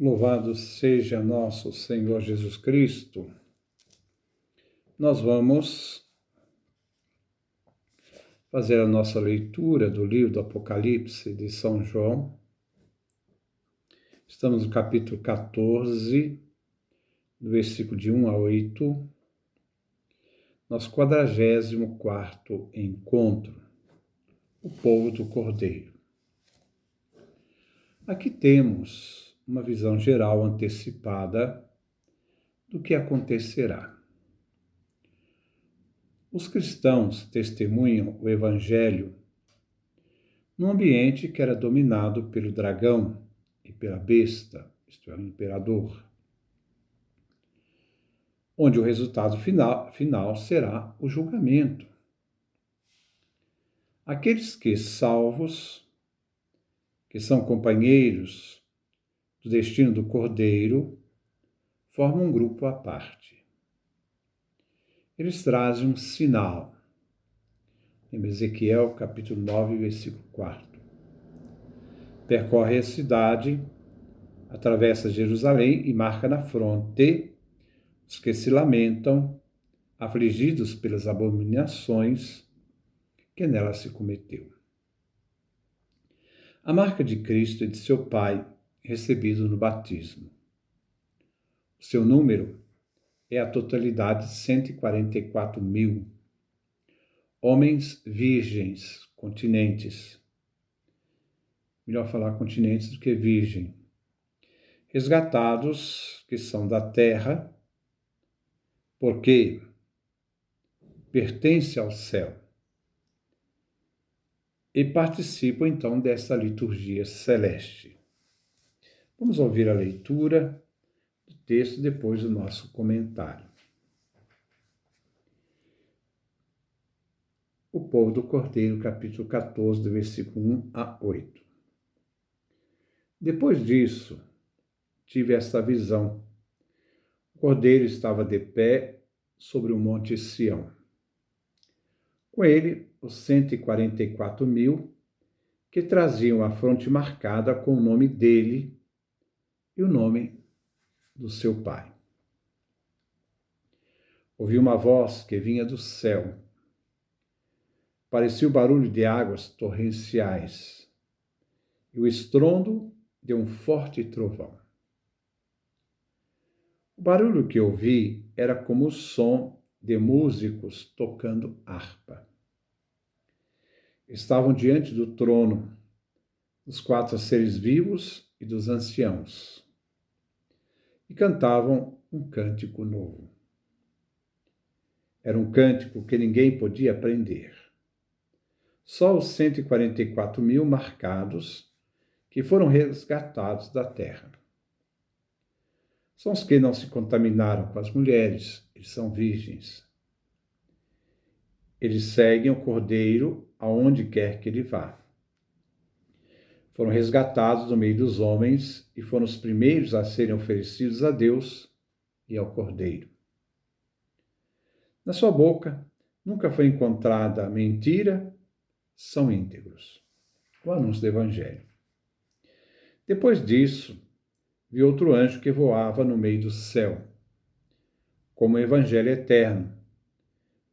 Louvado seja nosso Senhor Jesus Cristo. Nós vamos fazer a nossa leitura do livro do Apocalipse de São João. Estamos no capítulo 14, do versículo de 1 a 8, nosso 44º encontro, o povo do Cordeiro. Aqui temos uma visão geral antecipada do que acontecerá. Os cristãos testemunham o Evangelho num ambiente que era dominado pelo dragão e pela besta, isto é, o imperador, onde o resultado final será o julgamento. Aqueles que, salvos, que são companheiros do destino do Cordeiro, formam um grupo à parte. Eles trazem um sinal. Em Ezequiel, capítulo 9, versículo 4. Percorre a cidade, atravessa Jerusalém e marca na fronte os que se lamentam, afligidos pelas abominações que nela se cometeu. A marca de Cristo e de seu Pai, recebido no batismo. O seu número é a totalidade de 144 mil. Homens virgens, continentes. Melhor falar continentes do que virgem. Resgatados, que são da terra, porque pertence ao céu. E participam, então, dessa liturgia celeste. Vamos ouvir a leitura do texto depois do nosso comentário. O povo do Cordeiro, capítulo 14, do versículo 1 a 8. Depois disso, tive esta visão. O Cordeiro estava de pé sobre o monte Sião. Com ele, os 144 mil, que traziam a fronte marcada com o nome dele e o nome do seu Pai. Ouvi uma voz que vinha do céu. Parecia o barulho de águas torrenciais e o estrondo de um forte trovão. O barulho que ouvi era como o som de músicos tocando harpa. Estavam diante do trono os 4 seres vivos e dos anciãos e cantavam um cântico novo. Era um cântico que ninguém podia aprender. Só os 144 mil marcados que foram resgatados da terra. São os que não se contaminaram com as mulheres, eles são virgens. Eles seguem o Cordeiro aonde quer que ele vá. Foram resgatados do meio dos homens e foram os primeiros a serem oferecidos a Deus e ao Cordeiro. Na sua boca nunca foi encontrada mentira, são íntegros. O anúncio do Evangelho. Depois disso, vi outro anjo que voava no meio do céu, como o Evangelho eterno,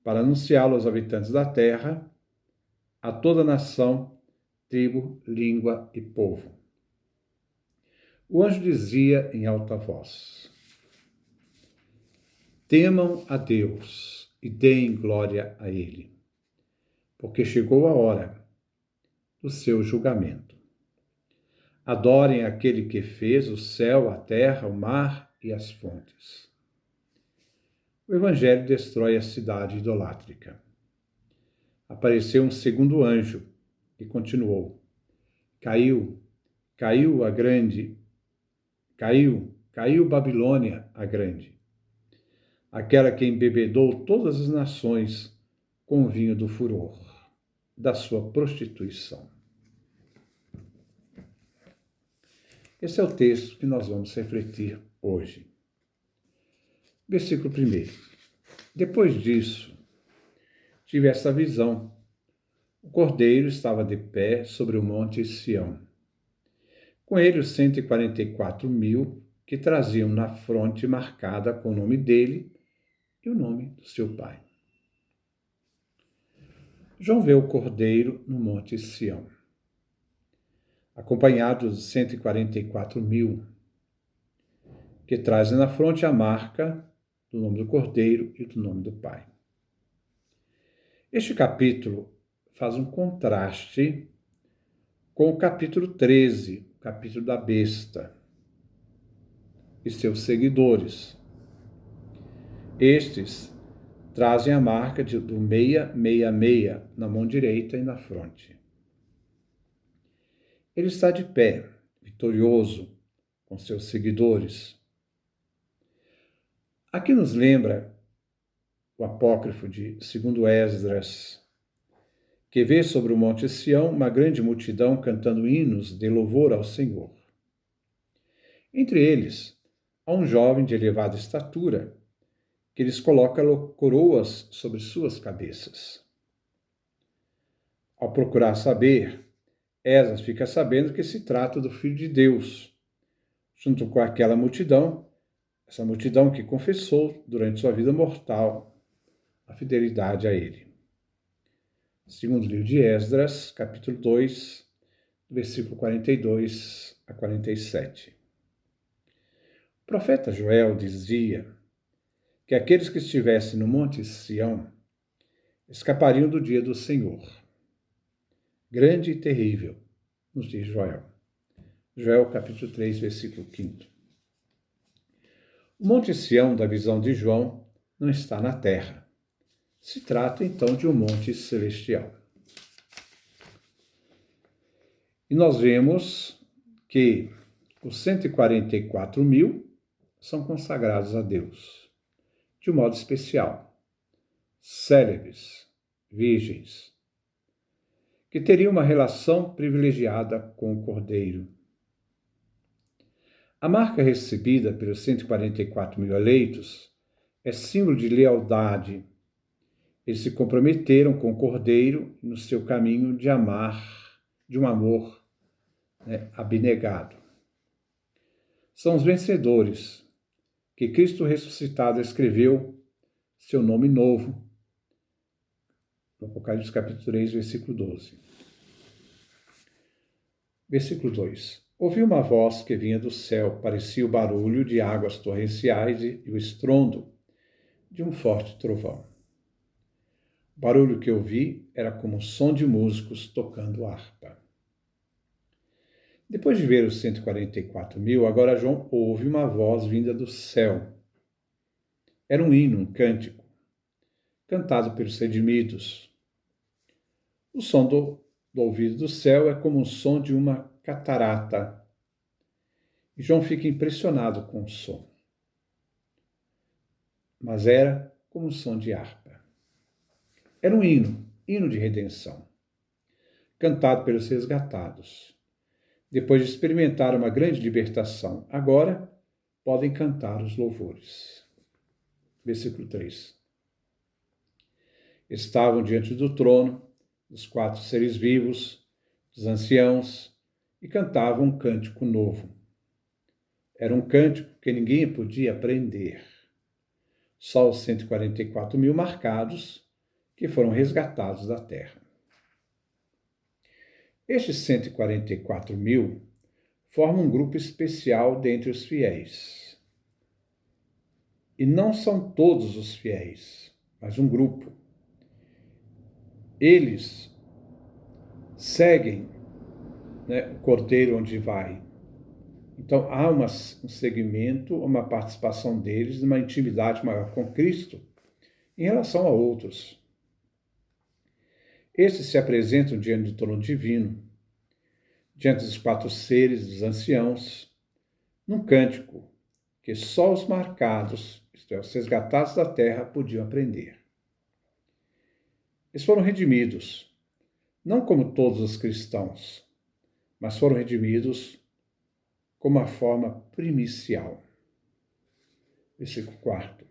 para anunciá-lo aos habitantes da terra, a toda nação, tribo, língua e povo. O anjo dizia em alta voz: temam a Deus e deem glória a Ele, porque chegou a hora do seu julgamento. Adorem aquele que fez o céu, a terra, o mar e as fontes. O Evangelho destrói a cidade idolátrica. Apareceu um segundo anjo e continuou: caiu Babilônia a grande, aquela que embebedou todas as nações com o vinho do furor da sua prostituição. Esse é o texto que nós vamos refletir hoje. Versículo 1. Depois disso, tive essa visão. O Cordeiro estava de pé sobre o monte Sião. Com ele os 144.000 que traziam na fronte marcada com o nome dele e o nome do seu pai. João vê o cordeiro no monte Sião, acompanhado dos 144.000 que trazem na fronte a marca do nome do cordeiro e do nome do pai. Este capítulo faz um contraste com o capítulo 13, o capítulo da besta e seus seguidores. Estes trazem a marca do 666 na mão direita e na fronte. Ele está de pé, vitorioso, com seus seguidores. Aqui nos lembra o apócrifo de 2 Esdras, que vê sobre o monte Sião uma grande multidão cantando hinos de louvor ao Senhor. Entre eles, há um jovem de elevada estatura, que lhes coloca coroas sobre suas cabeças. Ao procurar saber, Esdras fica sabendo que se trata do Filho de Deus, junto com aquela multidão, essa multidão que confessou durante sua vida mortal a fidelidade a ele. Segundo livro de Esdras, capítulo 2, versículo 42 a 47. O profeta Joel dizia que aqueles que estivessem no monte Sião escapariam do dia do Senhor, grande e terrível, nos diz Joel. Joel, capítulo 3, versículo 5. O monte Sião, da visão de João, não está na terra. Se trata, então, de um monte celestial. E nós vemos que os 144.000 são consagrados a Deus, de um modo especial, célebres, virgens, que teriam uma relação privilegiada com o Cordeiro. A marca recebida pelos 144.000 eleitos é símbolo de lealdade. Eles se comprometeram com o Cordeiro no seu caminho de amar, de um amor abnegado. São os vencedores que Cristo ressuscitado escreveu seu nome novo, no Apocalipse capítulo 3, versículo 12. Versículo 2. Ouvi uma voz que vinha do céu, parecia o barulho de águas torrenciais e o estrondo de um forte trovão. O barulho que ouvi era como o som de músicos tocando harpa. Depois de ver os 144.000, agora João ouve uma voz vinda do céu. Era um hino, um cântico, cantado pelos redimidos. O som do ouvido do céu é como o som de uma catarata. E João fica impressionado com o som. Mas era como o som de harpa. Era um hino de redenção, cantado pelos resgatados. Depois de experimentar uma grande libertação, agora podem cantar os louvores. Versículo 3. Estavam diante do trono os 4 seres vivos, dos anciãos, e cantavam um cântico novo. Era um cântico que ninguém podia aprender. Só os 144.000 marcados, que foram resgatados da terra. Estes 144.000 formam um grupo especial dentre os fiéis. E não são todos os fiéis, mas um grupo. Eles seguem o Cordeiro onde vai. Então há um segmento, uma participação deles, numa intimidade maior com Cristo em relação a outros. Estes se apresentam diante do trono divino, diante dos 4 seres dos anciãos, num cântico que só os marcados, isto é, os resgatados da terra, podiam aprender. Eles foram redimidos, não como todos os cristãos, mas foram redimidos como a forma primicial. Versículo 4.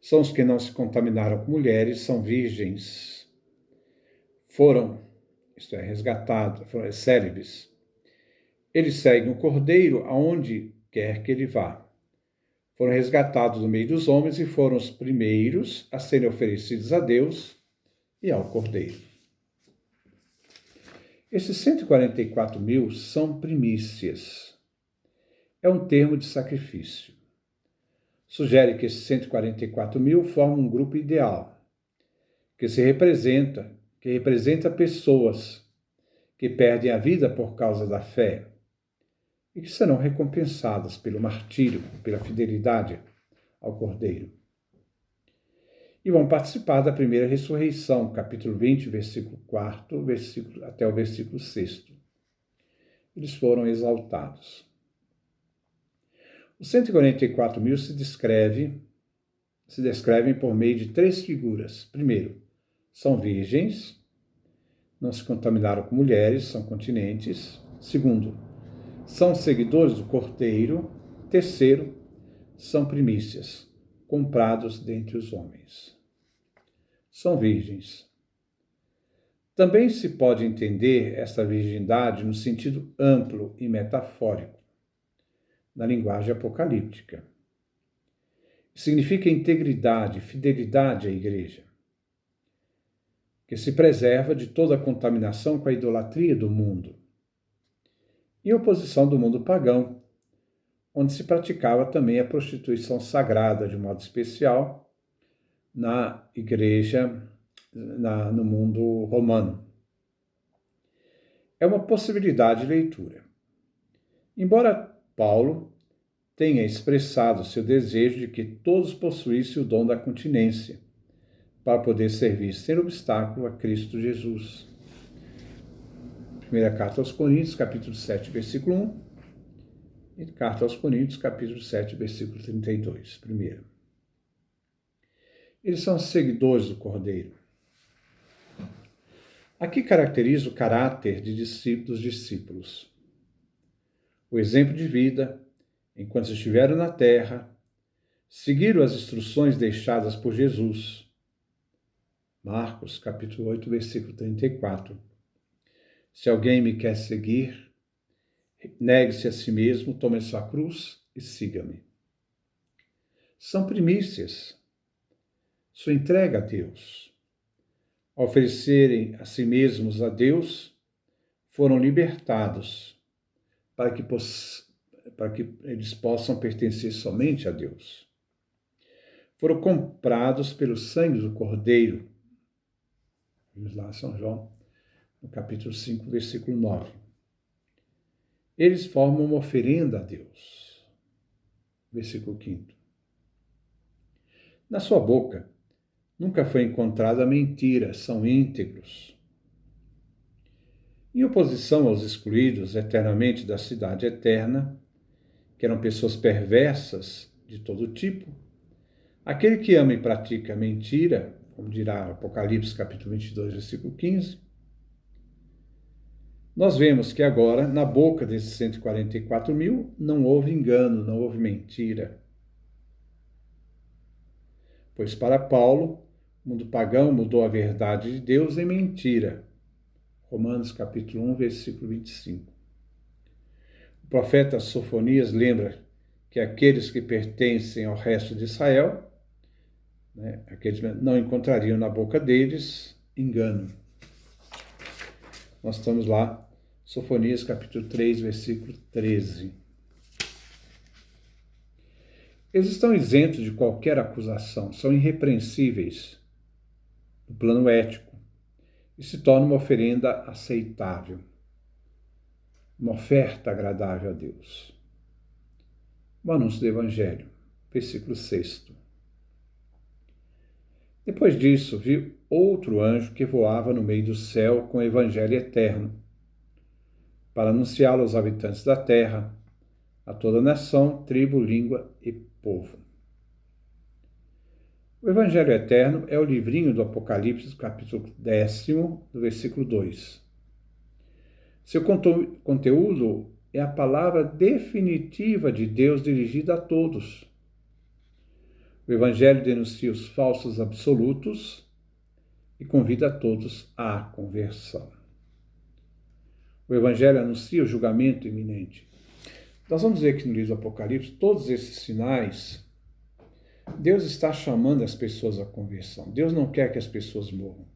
São os que não se contaminaram com mulheres, são virgens. Foram, isto é, resgatados, foram célebres. Eles seguem o Cordeiro aonde quer que ele vá. Foram resgatados do meio dos homens e foram os primeiros a serem oferecidos a Deus e ao Cordeiro. Esses 144 mil são primícias. É um termo de sacrifício. Sugere que esses 144 mil formam um grupo ideal, que representa pessoas que perdem a vida por causa da fé e que serão recompensadas pelo martírio, pela fidelidade ao Cordeiro. E vão participar da primeira ressurreição, capítulo 20, versículo 4, até o versículo 6. Eles foram exaltados. Os 144 mil se descrevem por meio de 3 figuras. Primeiro, são virgens, não se contaminaram com mulheres, são continentes. Segundo, são seguidores do Cordeiro. Terceiro, são primícias, comprados dentre os homens. São virgens. Também se pode entender esta virgindade no sentido amplo e metafórico, na linguagem apocalíptica. Significa integridade, fidelidade à igreja, que se preserva de toda a contaminação com a idolatria do mundo, em oposição do mundo pagão, onde se praticava também a prostituição sagrada, de modo especial, na igreja, no mundo romano. É uma possibilidade de leitura. Embora Paulo tenha expressado seu desejo de que todos possuíssem o dom da continência, para poder servir sem obstáculo a Cristo Jesus. Primeira carta aos Coríntios, capítulo 7, versículo 1, e carta aos Coríntios, capítulo 7, versículo 32. Primeiro. Eles são seguidores do Cordeiro. Aqui caracteriza o caráter dos discípulos. O exemplo de vida, enquanto estiveram na terra, seguiram as instruções deixadas por Jesus. Marcos, capítulo 8, versículo 34. Se alguém me quer seguir, negue-se a si mesmo, tome sua cruz e siga-me. São primícias. Sua entrega a Deus. Ao oferecerem a si mesmos a Deus, foram libertados para que eles possam pertencer somente a Deus. Foram comprados pelo sangue do Cordeiro. Vamos lá, São João, no capítulo 5, versículo 9. Eles formam uma oferenda a Deus. Versículo 5. Na sua boca nunca foi encontrada mentira, são íntegros. Em oposição aos excluídos eternamente da cidade eterna, que eram pessoas perversas de todo tipo, aquele que ama e pratica mentira, como dirá Apocalipse capítulo 22, versículo 15, nós vemos que agora, na boca desses 144 mil, não houve engano, não houve mentira. Pois para Paulo, o mundo pagão mudou a verdade de Deus em mentira. Romanos capítulo 1, versículo 25. O profeta Sofonias lembra que aqueles que pertencem ao resto de Israel, aqueles não encontrariam na boca deles engano. Nós estamos lá, Sofonias capítulo 3, versículo 13. Eles estão isentos de qualquer acusação, são irrepreensíveis no plano ético e se tornam uma oferenda aceitável, uma oferta agradável a Deus. O anúncio do Evangelho, versículo 6. Depois disso, vi outro anjo que voava no meio do céu com o Evangelho eterno, para anunciá-lo aos habitantes da terra, a toda nação, tribo, língua e povo. O Evangelho eterno é o livrinho do Apocalipse, capítulo 10, do versículo 2. Seu conteúdo é a palavra definitiva de Deus dirigida a todos. O Evangelho denuncia os falsos absolutos e convida a todos à conversão. O Evangelho anuncia o julgamento iminente. Nós vamos ver aqui no livro do Apocalipse, todos esses sinais, Deus está chamando as pessoas à conversão. Deus não quer que as pessoas morram.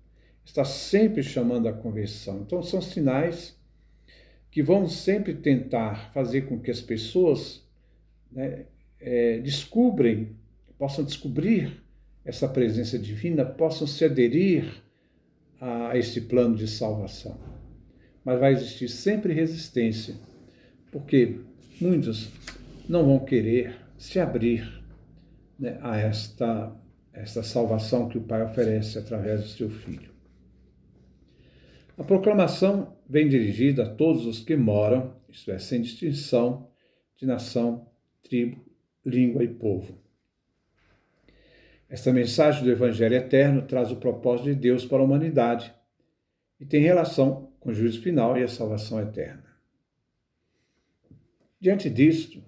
Está sempre chamando à conversão. Então, são sinais que vão sempre tentar fazer com que as pessoas possam descobrir essa presença divina, possam se aderir a esse plano de salvação. Mas vai existir sempre resistência, porque muitos não vão querer se abrir a esta salvação que o Pai oferece através do seu Filho. A proclamação vem dirigida a todos os que moram, isto é, sem distinção de nação, tribo, língua e povo. Esta mensagem do Evangelho eterno traz o propósito de Deus para a humanidade e tem relação com o juízo final e a salvação eterna. Diante disto,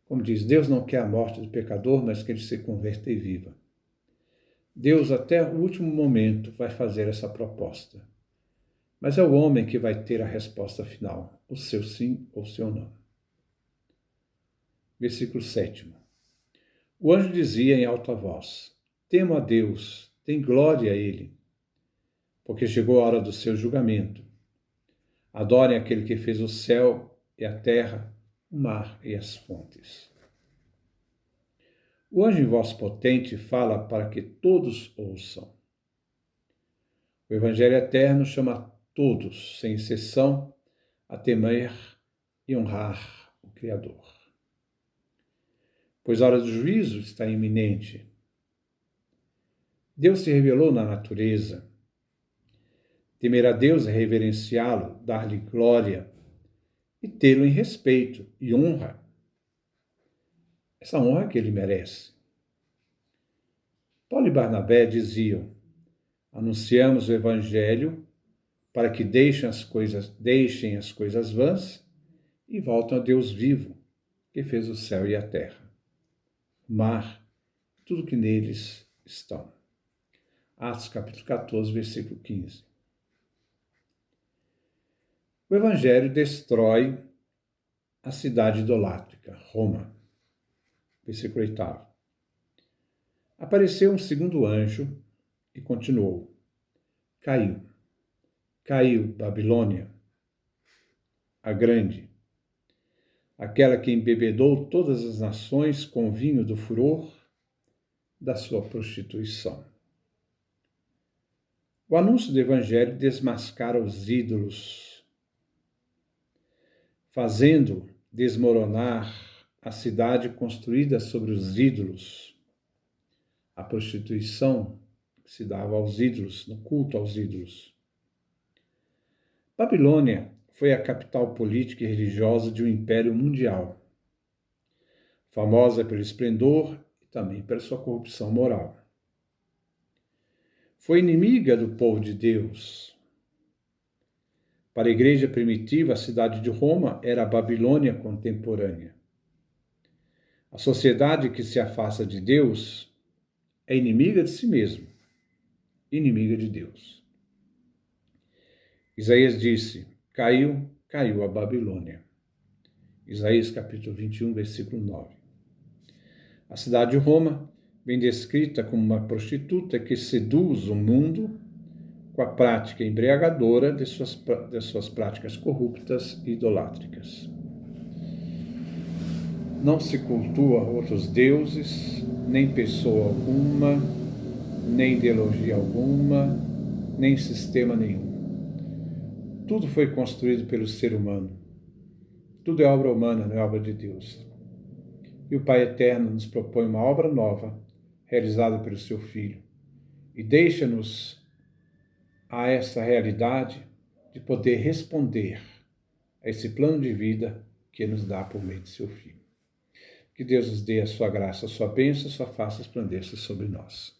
como diz, Deus não quer a morte do pecador, mas que ele se converta e viva. Deus, até o último momento, vai fazer essa proposta. Mas é o homem que vai ter a resposta final, o seu sim ou o seu não. Versículo 7. O anjo dizia em alta voz: temo a Deus, tem glória a Ele, porque chegou a hora do seu julgamento. Adorem aquele que fez o céu e a terra, o mar e as fontes. O anjo em voz potente fala para que todos ouçam. O Evangelho eterno chama todos, sem exceção, a temer e honrar o Criador. Pois a hora do juízo está iminente. Deus se revelou na natureza. Temer a Deus é reverenciá-lo, dar-lhe glória e tê-lo em respeito e honra. Essa honra que ele merece. Paulo e Barnabé diziam: anunciamos o Evangelho para que deixem as coisas vãs e voltem a Deus vivo, que fez o céu e a terra, o mar, tudo que neles estão. Atos capítulo 14, versículo 15. O Evangelho destrói a cidade idolátrica, Roma. Versículo 8. Apareceu um segundo anjo e continuou: Caiu Babilônia, a grande, aquela que embebedou todas as nações com o vinho do furor da sua prostituição. O anúncio do Evangelho desmascara os ídolos, fazendo desmoronar a cidade construída sobre os ídolos, a prostituição que se dava aos ídolos, no culto aos ídolos. Babilônia foi a capital política e religiosa de um império mundial, famosa pelo esplendor e também pela sua corrupção moral. Foi inimiga do povo de Deus. Para a igreja primitiva, a cidade de Roma era a Babilônia contemporânea. A sociedade que se afasta de Deus é inimiga de si mesma, inimiga de Deus. Isaías disse: caiu a Babilônia. Isaías capítulo 21, versículo 9. A cidade de Roma vem descrita como uma prostituta que seduz o mundo com a prática embriagadora de suas práticas corruptas e idolátricas. Não se cultua outros deuses, nem pessoa alguma, nem ideologia alguma, nem sistema nenhum. Tudo foi construído pelo ser humano. Tudo é obra humana, não é obra de Deus. E o Pai Eterno nos propõe uma obra nova, realizada pelo seu Filho, e deixa-nos a essa realidade de poder responder a esse plano de vida que nos dá por meio de seu Filho. Que Deus nos dê a sua graça, a sua bênção, a sua face resplandeça sobre nós.